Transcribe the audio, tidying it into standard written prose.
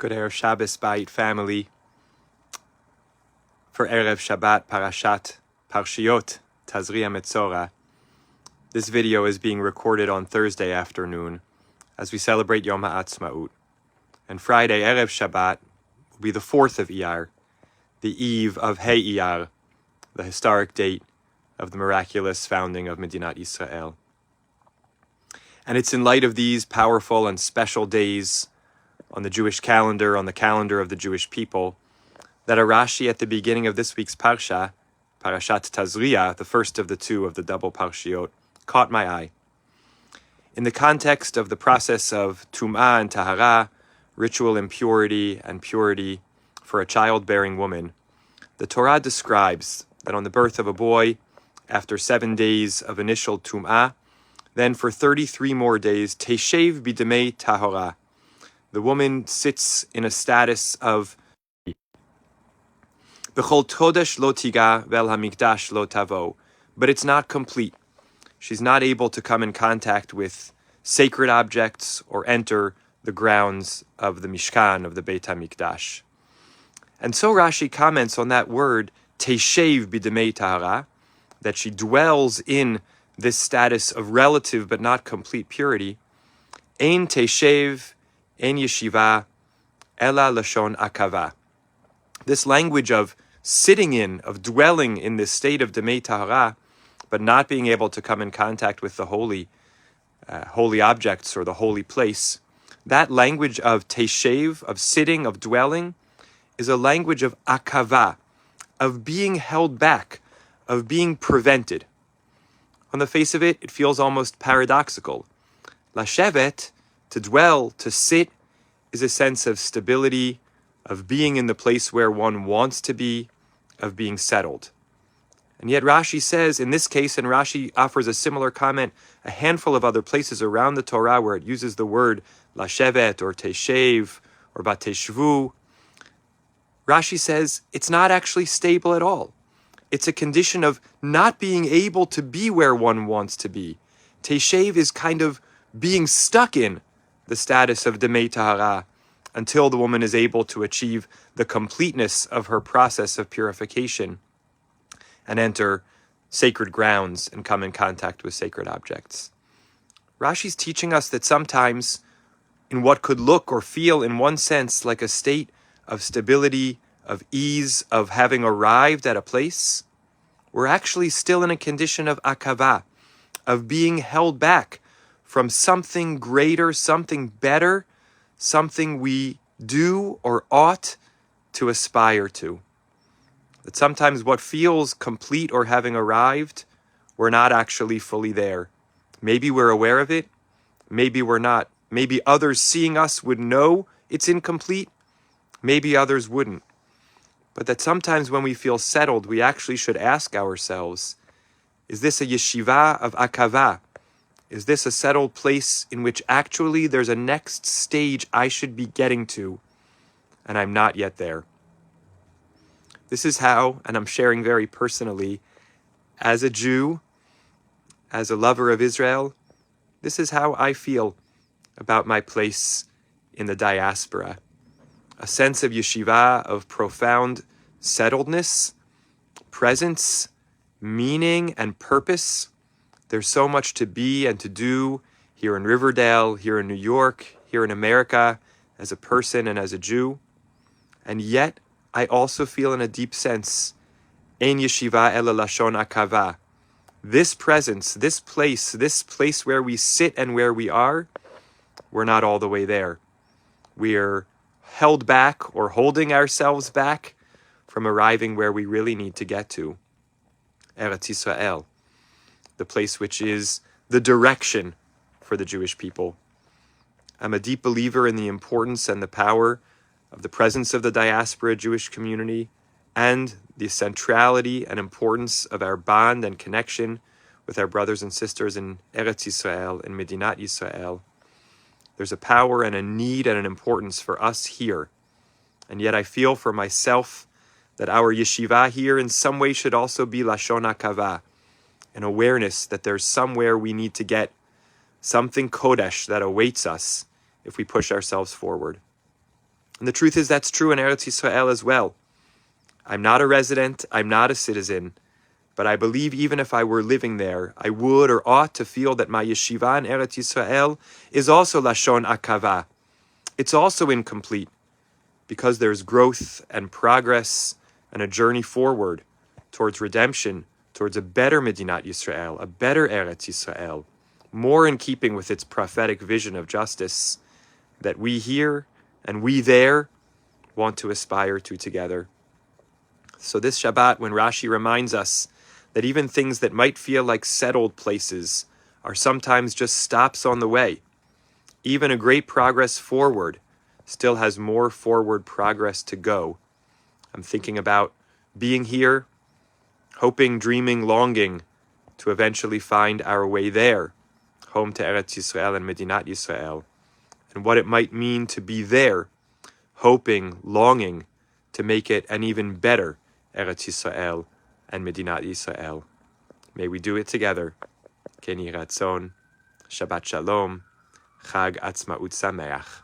Good Erev Shabbos Bait family. For Erev Shabbat Parshiot, Tazria-Metzora. This video is being recorded on Thursday afternoon as we celebrate Yom HaAtzmaut. And Friday, Erev Shabbat, will be the 4th of Iyar, the eve of Hey Iyar, the historic date of the miraculous founding of Medinat Israel. And it's in light of these powerful and special days on the Jewish calendar, on the calendar of the Jewish people, that a Rashi at the beginning of this week's Parsha, Parashat Tazria, the first of the two of the double Parshiot, caught my eye. In the context of the process of Tum'ah and Tahara, ritual impurity and purity for a childbearing woman, the Torah describes that on the birth of a boy, after 7 days of initial Tum'ah, then for 33 more days, Teshev b'demei Tahara, the woman sits in a status of B'chol todesh lo tiga vel hamikdash lo tavo, but it's not complete. She's not able to come in contact with sacred objects or enter the grounds of the Mishkan, of the Beit HaMikdash. And so Rashi comments on that word, Teshev b'demei tahara, that she dwells in this status of relative but not complete purity. Ein teshev, ein yeshiva, ela lashon akava. This language of sitting in, of dwelling in this state of demei tahara, but not being able to come in contact with the holy objects or the holy place, that language of teshev, of sitting, of dwelling, is a language of akava, of being held back, of being prevented. On the face of it, it feels almost paradoxical. Lashevet, to dwell, to sit, is a sense of stability, of being in the place where one wants to be, of being settled. And yet Rashi says, in this case, and Rashi offers a similar comment a handful of other places around the Torah where it uses the word lashevet or teshev or bateshvu, Rashi says it's not actually stable at all. It's a condition of not being able to be where one wants to be. Teshev is kind of being stuck in the status of demei tahara until the woman is able to achieve the completeness of her process of purification and enter sacred grounds and come in contact with sacred objects. Rashi's teaching us that sometimes, in what could look or feel in one sense like a state of stability, of ease, of having arrived at a place, we're actually still in a condition of akava, of being held back from something greater, something better, something we do or ought to aspire to. That sometimes what feels complete or having arrived, we're not actually fully there. Maybe we're aware of it, maybe we're not. Maybe others seeing us would know it's incomplete, maybe others wouldn't. But that sometimes when we feel settled, we actually should ask ourselves, is this a yeshiva of akava? Is this a settled place in which actually there's a next stage I should be getting to, and I'm not yet there? This is how, and I'm sharing very personally, as a Jew, as a lover of Israel, this is how I feel about my place in the diaspora. A sense of yeshiva, of profound settledness, presence, meaning, and purpose. There's so much to be and to do here in Riverdale, here in New York, here in America, as a person and as a Jew. And yet, I also feel in a deep sense, Ein yeshiva ela lashon akava. This presence, this place where we sit and where we are, we're not all the way there. We're held back or holding ourselves back from arriving where we really need to get to. Eretz Israel, the place which is the direction for the Jewish people. I'm a deep believer in the importance and the power of the presence of the diaspora Jewish community and the centrality and importance of our bond and connection with our brothers and sisters in Eretz Israel, in Medinat Israel. There's a power and a need and an importance for us here. And yet I feel for myself that our yeshiva here in some way should also be lashon akava, an awareness that there's somewhere we need to get, something kodesh that awaits us if we push ourselves forward. And the truth is that's true in Eretz Yisrael as well. I'm not a resident, I'm not a citizen, but I believe even if I were living there, I would or ought to feel that my yeshiva in Eretz Yisrael is also Lashon Akava. It's also incomplete, because there's growth and progress and a journey forward towards redemption, towards a better Medinat Yisrael, a better Eretz Yisrael, more in keeping with its prophetic vision of justice that we here and we there want to aspire to together. So this Shabbat, when Rashi reminds us that even things that might feel like settled places are sometimes just stops on the way, even a great progress forward still has more forward progress to go. I'm thinking about being here, hoping, dreaming, longing to eventually find our way there, home to Eretz Yisrael and Medinat Yisrael, and what it might mean to be there, hoping, longing to make it an even better Eretz Yisrael and Medinat Yisrael. May we do it together. Ken Yiratzon, Shabbat Shalom, Chag Atzmaut Sameach.